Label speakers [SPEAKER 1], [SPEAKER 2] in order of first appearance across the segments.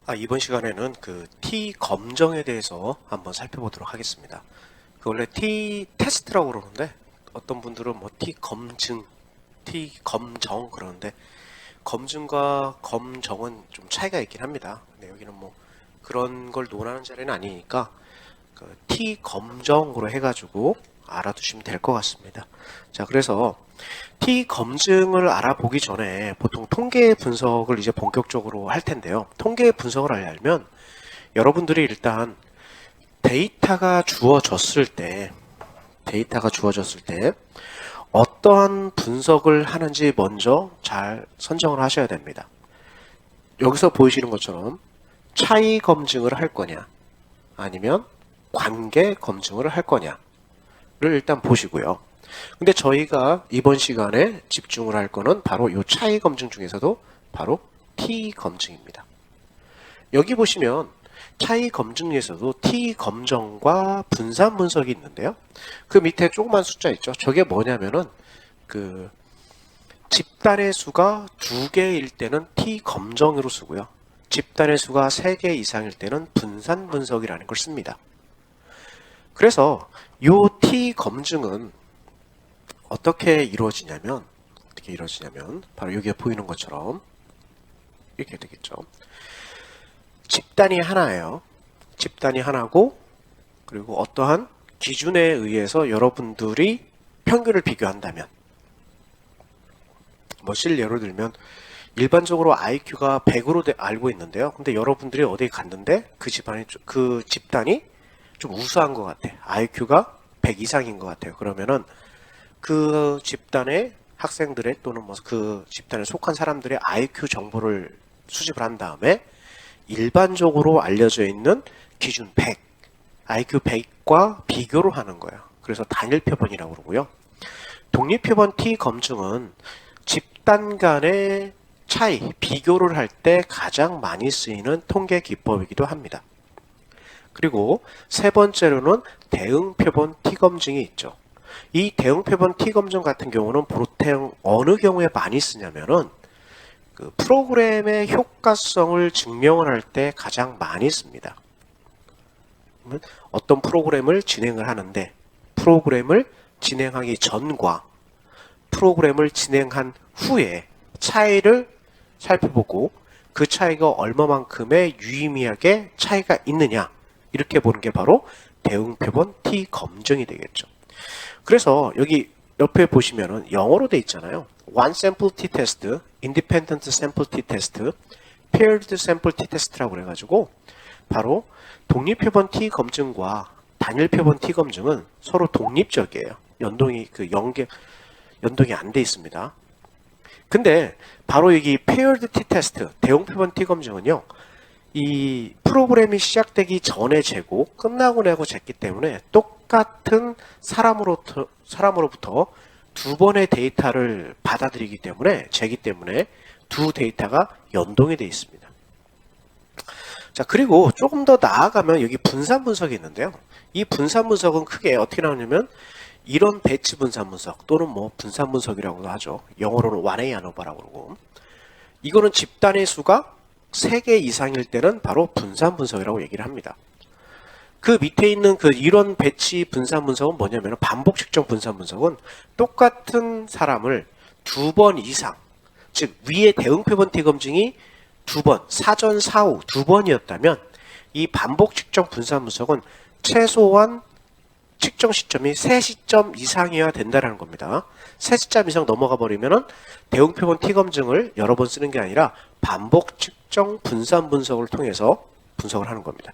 [SPEAKER 1] 이번 시간에는 그 T 검정에 대해서 한번 살펴보도록 하겠습니다. 원래 T 테스트라고 그러는데 어떤 분들은 뭐 T 검증, T 검정 그러는데 검증과 검정은 좀 차이가 있긴 합니다. 근데 여기는 뭐 그런 걸 논하는 자리는 아니니까 그 T 검정으로 해가지고 알아두시면 될 것 같습니다. 자, 그래서 T 검증을 알아보기 전에 보통 통계 분석을 이제 본격적으로 할 텐데요. 통계 분석을 하려면 여러분들이 일단 데이터가 주어졌을 때 어떠한 분석을 하는지 먼저 잘 선정을 하셔야 됩니다. 여기서 보이시는 것처럼 차이 검증을 할 거냐 아니면 관계 검증을 할 거냐를 일단 보시고요. 근데 저희가 이번 시간에 집중을 할 거는 바로 이 차이 검증 중에서도 바로 T 검증입니다. 여기 보시면 차이 검증에서도 T 검정과 분산 분석이 있는데요. 그 밑에 조그만 숫자 있죠. 저게 뭐냐면은 그 집단의 수가 2개일 때는 T 검정으로 쓰고요. 집단의 수가 3개 이상일 때는 분산 분석이라는 걸 씁니다. 그래서 이 T 검증은 어떻게 이루어지냐면 바로 여기에 보이는 것처럼 이렇게 되겠죠. 집단이 하나예요. 집단이 하나고 그리고 어떠한 기준에 의해서 여러분들이 평균을 비교한다면 뭐 예로 들면 일반적으로 IQ가 100으로 알고 있는데요. 근데 여러분들이 어디 갔는데 그 집단이 좀 우수한 것 같아. IQ가 100 이상인 것 같아요. 그러면은 그 집단의 학생들의 또는 뭐 그 집단에 속한 사람들의 IQ 정보를 수집을 한 다음에 일반적으로 알려져 있는 기준 100, IQ 100과 비교를 하는 거예요. 그래서 단일 표본이라고 그러고요. 독립 표본 T 검증은 집단 간의 차이, 비교를 할 때 가장 많이 쓰이는 통계 기법이기도 합니다. 그리고 세 번째로는 대응 표본 T 검증이 있죠. 이 대응 표본 T 검증 같은 경우는 보통 어느 경우에 많이 쓰냐면은 그 프로그램의 효과성을 증명을 할 때 가장 많이 씁니다. 어떤 프로그램을 진행을 하는데 프로그램을 진행하기 전과 프로그램을 진행한 후에 차이를 살펴보고 그 차이가 얼마만큼의 유의미하게 차이가 있느냐 이렇게 보는 게 바로 대응 표본 T 검증이 되겠죠. 그래서 여기 옆에 보시면은 영어로 돼 있잖아요. One sample t test, independent sample t test, paired sample t test라고 그래가지고 바로 독립 표본 T 검증과 단일 표본 T 검증은 서로 독립적이에요. 연동이 안 돼 있습니다. 근데 바로 여기 paired t test, 대응 표본 T 검증은요. 이 프로그램이 시작되기 전에 재고 끝나고 내고 쟀기 때문에 똑같은 사람으로부터 두 번의 데이터를 받아들이기 때문에 재기 때문에 두 데이터가 연동이 되어 있습니다. 자, 그리고 조금 더 나아가면 여기 분산 분석이 있는데요. 이 분산 분석은 크게 어떻게 나오냐면 이런 배치 분산 분석 또는 뭐 분산 분석이라고도 하죠. 영어로는 원웨이 아노바라고 그러고 이거는 집단의 수가 3개 이상일 때는 바로 분산 분석이라고 얘기를 합니다. 그 밑에 있는 그 이런 배치 분산 분석은 뭐냐면 반복 측정 분산 분석은 똑같은 사람을 2번 이상, 즉 위에 대응 표본 T 검증이 2번, 사전 사후 2번이었다면 이 반복 측정 분산 분석은 최소한 측정 시점이 3시점 이상이어야 된다는 겁니다. 3시점 이상 넘어가 버리면은 대응 표본 T 검증을 여러 번 쓰는 게 아니라 반복 측정 분산 분석을 통해서 분석을 하는 겁니다.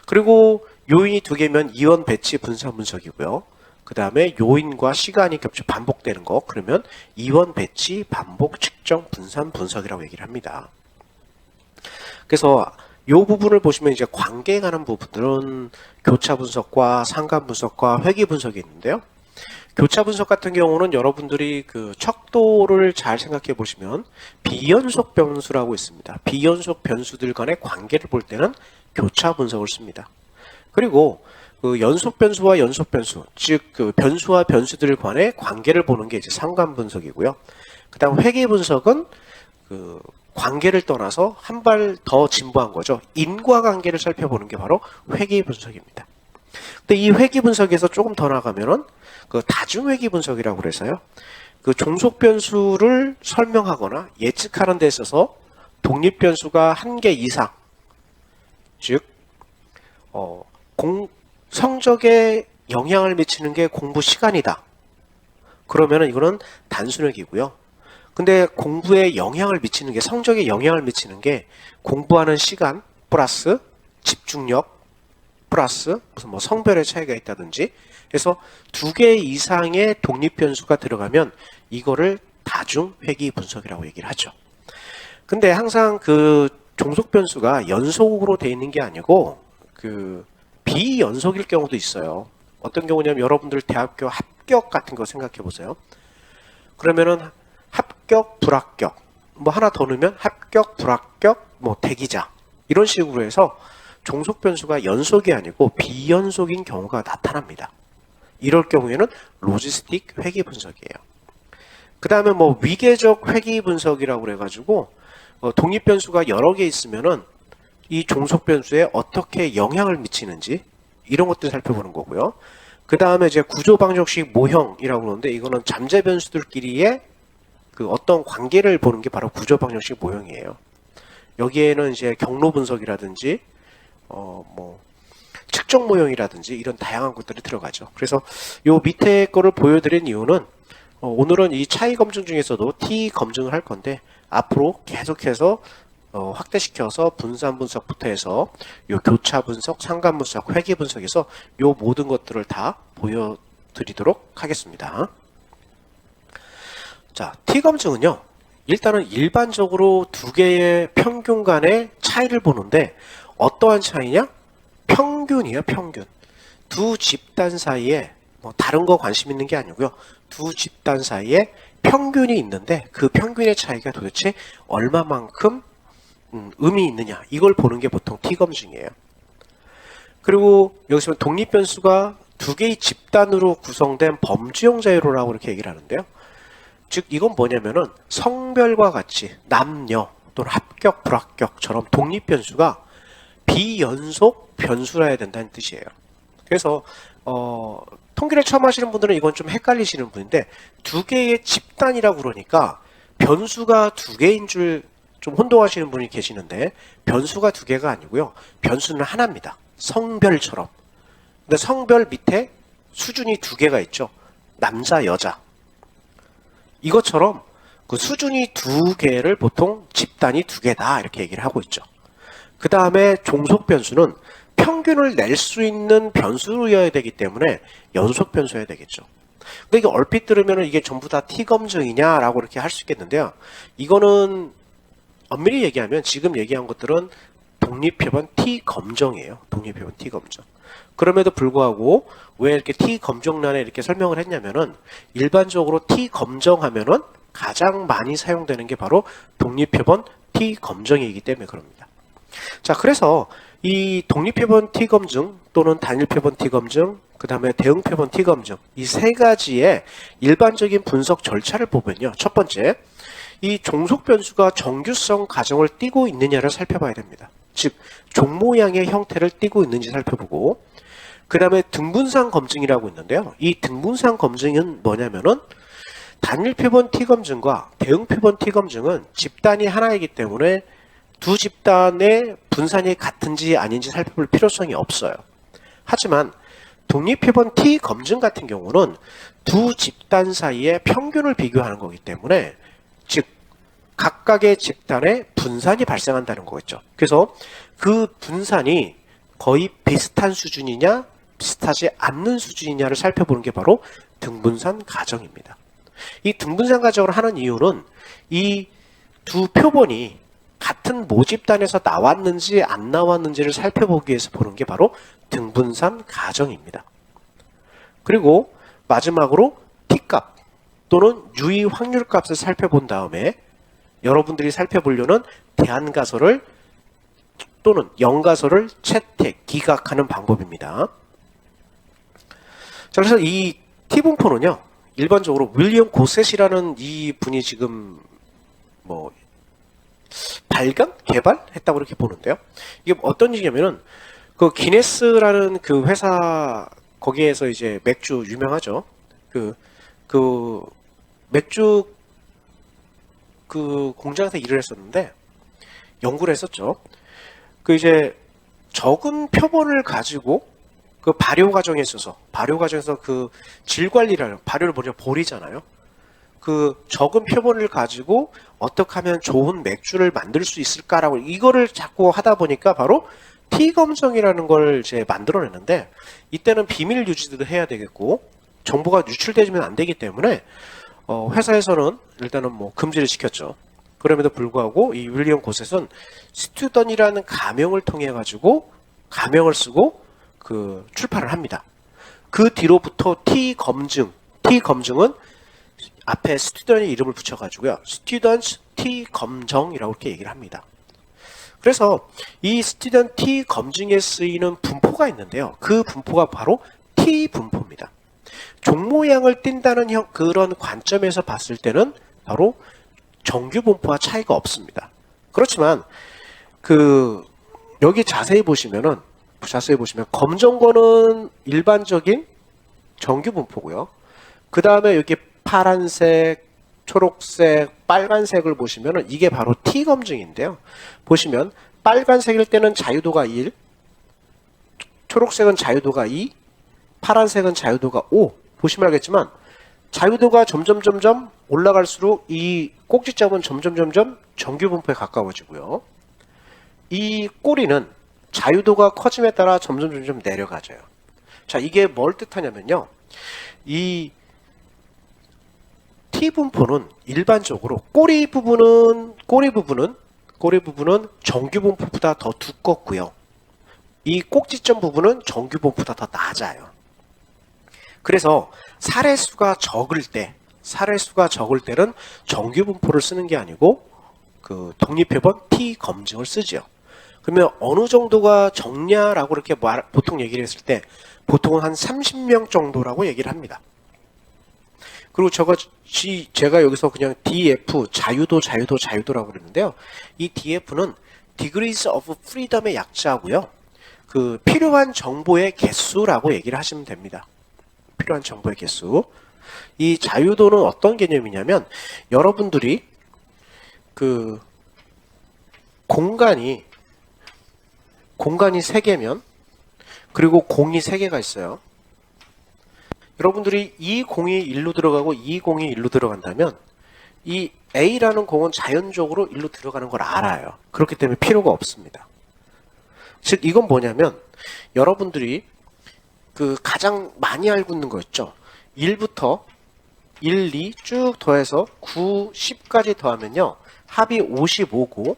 [SPEAKER 1] 그리고 요인이 2개면 이원 배치 분산 분석이고요. 그 다음에 요인과 시간이 겹쳐 반복되는 거 그러면 이원 배치 반복 측정 분산 분석이라고 얘기를 합니다. 그래서 이 부분을 보시면 이제 관계에 관한 부분들은 교차 분석과 상관 분석과 회귀 분석이 있는데요. 교차 분석 같은 경우는 여러분들이 그 척도를 잘 생각해 보시면 비연속 변수라고 있습니다. 비연속 변수들 간의 관계를 볼 때는 교차 분석을 씁니다. 그리고 그 연속 변수와 연속 변수, 즉 그 변수와 변수들 간의 관계를 보는 게 이제 상관 분석이고요. 그다음 회귀 분석은 그 관계를 떠나서 한 발 더 진보한 거죠. 인과관계를 살펴보는 게 바로 회귀 분석입니다. 근데 이 회귀 분석에서 조금 더 나가면은 그 다중회귀 분석이라고 그래서요. 그 종속 변수를 설명하거나 예측하는 데 있어서 독립 변수가 한 개 이상, 즉 성적에 영향을 미치는 게 공부 시간이다. 그러면은 이거는 단순회귀고요. 근데 공부에 영향을 미치는 게, 성적에 영향을 미치는 게 공부하는 시간 플러스 집중력 플러스 무슨 뭐 성별의 차이가 있다든지 해서 두 개 이상의 독립 변수가 들어가면 이거를 다중회귀 분석이라고 얘기를 하죠. 근데 항상 그 종속 변수가 연속으로 돼 있는 게 아니고 그 비연속일 경우도 있어요. 어떤 경우냐면 여러분들 대학교 합격 같은 거 생각해 보세요. 그러면은 합격, 불합격, 뭐 하나 더 넣으면 합격, 불합격, 뭐 대기자 이런 식으로 해서 종속 변수가 연속이 아니고 비연속인 경우가 나타납니다. 이럴 경우에는 로지스틱 회귀 분석이에요. 그 다음에 뭐 위계적 회귀 분석이라고 그래가지고 독립 변수가 여러 개 있으면은 이 종속 변수에 어떻게 영향을 미치는지 이런 것들 살펴보는 거고요. 그 다음에 이제 구조 방정식 모형이라고 그러는데 이거는 잠재 변수들끼리의 그 어떤 관계를 보는 게 바로 구조 방정식 모형이에요. 여기에는 이제 경로 분석이라든지 뭐 측정 모형이라든지 이런 다양한 것들이 들어가죠. 그래서 요 밑에 거를 보여드린 이유는 오늘은 이 차이 검증 중에서도 T 검증을 할 건데 앞으로 계속해서 확대시켜서 분산 분석부터 해서 요 교차 분석, 상관 분석, 회귀 분석에서 요 모든 것들을 다 보여드리도록 하겠습니다. 자, T 검증은요. 일단은 일반적으로 두 개의 평균 간의 차이를 보는데 어떠한 차이냐? 평균이에요, 평균. 두 집단 사이에 뭐 다른 거 관심 있는 게 아니고요. 두 집단 사이에 평균이 있는데 그 평균의 차이가 도대체 얼마만큼 의미 있느냐 이걸 보는 게 보통 T 검증이에요. 그리고 여기서 독립 변수가 두 개의 집단으로 구성된 범주형 자유로라고 이렇게 얘기를 하는데요. 즉 이건 뭐냐면은 성별과 같이 남녀 또는 합격 불합격처럼 독립 변수가 비연속 변수라 해야 된다는 뜻이에요. 그래서 통계를 처음 하시는 분들은 이건 좀 헷갈리시는 분인데 두 개의 집단이라고 그러니까 변수가 두 개인 줄 좀 혼동하시는 분이 계시는데 변수가 두 개가 아니고요. 변수는 하나입니다. 성별처럼. 근데 성별 밑에 수준이 두 개가 있죠. 남자, 여자. 이것처럼 그 수준이 두 개를 보통 집단이 두 개다 이렇게 얘기를 하고 있죠. 그 다음에 종속 변수는 평균을 낼 수 있는 변수여야 되기 때문에 연속 변수여야 되겠죠. 근데 이게 얼핏 들으면 이게 전부 다 T 검증이냐라고 이렇게 할 수 있겠는데요. 이거는 엄밀히 얘기하면 지금 얘기한 것들은 독립표본 T 검정이에요. 독립표본 T 검정. 그럼에도 불구하고 왜 이렇게 T 검정란에 이렇게 설명을 했냐면은 일반적으로 T 검정하면은 가장 많이 사용되는 게 바로 독립표본 T 검정이기 때문에 그럽니다. 자, 그래서 이 독립표본 T 검증 또는 단일표본 T 검증, 그 다음에 대응표본 T 검증 이 세 가지의 일반적인 분석 절차를 보면요. 첫 번째, 이 종속 변수가 정규성 가정을 띠고 있느냐를 살펴봐야 됩니다. 즉, 종 모양의 형태를 띠고 있는지 살펴보고, 그 다음에 등분상 검증이라고 있는데요. 이 등분상 검증은 뭐냐면은 단일표본 T 검증과 대응표본 T 검증은 집단이 하나이기 때문에 두 집단의 분산이 같은지 아닌지 살펴볼 필요성이 없어요. 하지만 독립표본 T 검증 같은 경우는 두 집단 사이의 평균을 비교하는 거기 때문에 즉 각각의 집단의 분산이 발생한다는 거겠죠. 그래서 그 분산이 거의 비슷한 수준이냐 비슷하지 않는 수준이냐를 살펴보는 게 바로 등분산 가정입니다. 이 등분산 가정을 하는 이유는 이 두 표본이 같은 모집단에서 나왔는지 안 나왔는지를 살펴보기 위해서 보는 게 바로 등분산 가정입니다. 그리고 마지막으로 T값 또는 유의 확률 값을 살펴본 다음에 여러분들이 살펴보려는 대안가설을 또는 영가설을 채택, 기각하는 방법입니다. 자, 그래서 이 T분포는요, 일반적으로 윌리엄 고셋이라는 이 분이 지금 뭐 개발했다고 그렇게 보는데요. 이게 어떤 얘기냐면은 그 기네스라는 그 회사 거기에서 이제 맥주 유명하죠. 그 맥주 그 공장에서 일을 했었는데 연구를 했었죠. 그 이제 적은 표본을 가지고 그 발효 과정에서 그 질 관리를 하는 발효를 먼저 버리잖아요. 그 적은 표본을 가지고 어떻게 하면 좋은 맥주를 만들 수 있을까라고 이거를 자꾸 하다 보니까 바로 T 검정이라는 걸 이제 만들어내는데 이때는 비밀 유지도 해야 되겠고 정보가 유출되면 안 되기 때문에 회사에서는 일단은 뭐 금지를 시켰죠. 그럼에도 불구하고 이 윌리엄 곳에서는 스튜던이라는 가명을 통해 가지고 가명을 쓰고 그 출판을 합니다. 그 뒤로부터 T 검증은 앞에 스튜던의 이름을 붙여가지고요. 스튜던트 T 검정이라고 이렇게 얘기를 합니다. 그래서 이 스튜던트 T 검증에 쓰이는 분포가 있는데요. 그 분포가 바로 T 분포입니다. 종 모양을 띈다는 그런 관점에서 봤을 때는 바로 정규 분포와 차이가 없습니다. 그렇지만 그 여기 자세히 보시면 검정거는 일반적인 정규 분포고요. 그 다음에 여기 파란색, 초록색, 빨간색을 보시면은 이게 바로 T 검증인데요. 보시면 빨간색일 때는 자유도가 1, 초록색은 자유도가 2, 파란색은 자유도가 5. 보시면 알겠지만 자유도가 점점 올라갈수록 이 꼭지점은 점점 정규 분포에 가까워지고요. 이 꼬리는 자유도가 커짐에 따라 점점 내려가져요. 자, 이게 뭘 뜻하냐면요. 이 T 분포는 일반적으로 꼬리 부분은 정규 분포보다 더 두껍고요. 이 꼭지점 부분은 정규 분포보다 더 낮아요. 그래서 사례수가 적을 때는 정규 분포를 쓰는 게 아니고 그 독립표본 T 검증을 쓰죠. 그러면 어느 정도가 적냐라고 이렇게 보통 얘기를 했을 때 보통은 한 30명 정도라고 얘기를 합니다. 그리고 제가 여기서 그냥 DF 자유도라고 그랬는데요. 이 DF는 Degrees of Freedom의 약자고요. 그 필요한 정보의 개수라고 얘기를 하시면 됩니다. 필요한 정보의 개수. 이 자유도는 어떤 개념이냐면 여러분들이 그 공간이 3개면 그리고 공이 3개가 있어요. 여러분들이 이 공이 1로 들어가고 이 공이 1로 들어간다면 이 A라는 공은 자연적으로 1로 들어가는 걸 알아요. 그렇기 때문에 필요가 없습니다. 즉 이건 뭐냐면 여러분들이 그 가장 많이 알고 있는 거 있죠. 1부터 1, 2 쭉 더해서 9, 10까지 더하면요. 합이 55고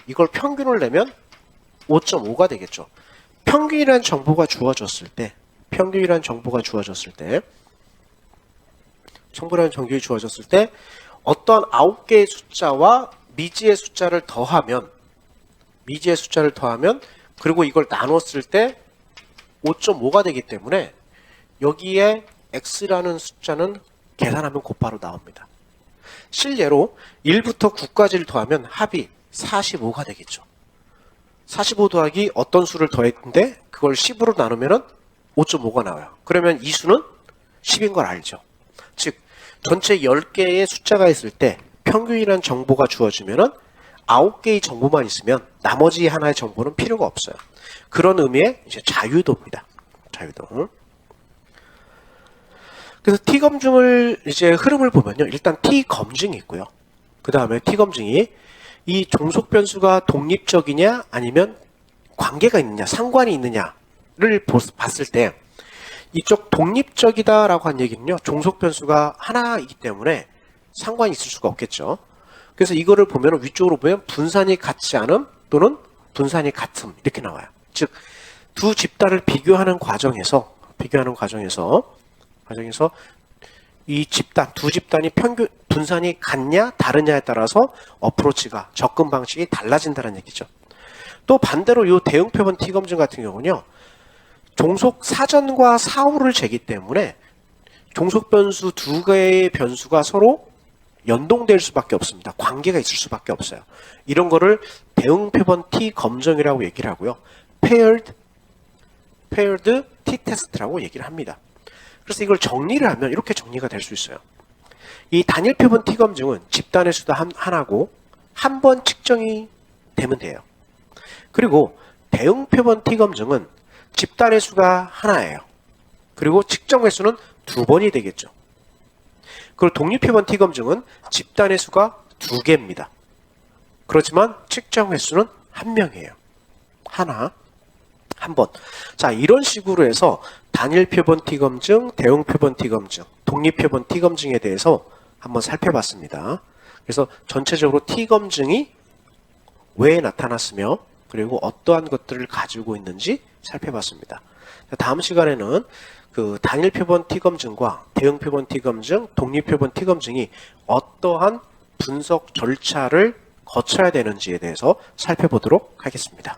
[SPEAKER 1] 이걸 평균을 내면 5.5가 되겠죠. 평균이라는 정보가 주어졌을 때 어떤 9개의 숫자와 미지의 숫자를 더하면 그리고 이걸 나눴을 때 5.5가 되기 때문에 여기에 x라는 숫자는 계산하면 곧바로 나옵니다. 실례로 1부터 9까지를 더하면 합이 45가 되겠죠. 45 더하기 어떤 수를 더했는데 그걸 10으로 나누면 5.5가 나와요. 그러면 이 수는 10인 걸 알죠. 즉 전체 10개의 숫자가 있을 때 평균이라는 정보가 주어지면 9개의 정보만 있으면 나머지 하나의 정보는 필요가 없어요. 그런 의미의 이제 자유도입니다. 자유도. 그래서 T 검증을 이제 흐름을 보면요. 일단 T 검증이 있고요. 그 다음에 T 검증이 이 종속 변수가 독립적이냐 아니면 관계가 있느냐 상관이 있느냐를 봤을 때 이쪽 독립적이다라고 한 얘기는요. 종속 변수가 하나이기 때문에 상관이 있을 수가 없겠죠. 그래서 이거를 보면 위쪽으로 보면 분산이 같지 않음 또는 분산이 같음 이렇게 나와요. 즉 두 집단을 비교하는 과정에서 이 두 집단이 분산이 같냐 다르냐에 따라서 어프로치가 접근 방식이 달라진다는 얘기죠. 또 반대로 이 대응 표본 T 검증 같은 경우는요. 종속 사전과 사후를 재기 때문에 종속 변수 두 개의 변수가 서로 연동될 수밖에 없습니다. 관계가 있을 수밖에 없어요. 이런 거를 대응 표본 T 검정이라고 얘기를 하고요. paired t-test라고 얘기를 합니다. 그래서 이걸 정리를 하면 이렇게 정리가 될 수 있어요. 이 단일 표본 T 검증은 집단의 수도 하나고 한 번 측정이 되면 돼요. 그리고 대응 표본 T 검증은 집단의 수가 하나예요. 그리고 측정 횟수는 2번이 되겠죠. 그리고 독립 표본 T 검증은 집단의 수가 2개입니다. 그렇지만 측정 횟수는 1명이에요. 하나, 한 번. 자, 이런 식으로 해서 단일 표본 T 검증, 대응 표본 T 검증, 독립 표본 T 검증에 대해서 한번 살펴봤습니다. 그래서 전체적으로 T 검증이 왜 나타났으며 그리고 어떠한 것들을 가지고 있는지 살펴봤습니다. 다음 시간에는 그 단일 표본 T 검증과 대응 표본 T 검증, 독립 표본 T 검증이 어떠한 분석 절차를 거쳐야 되는지에 대해서 살펴보도록 하겠습니다.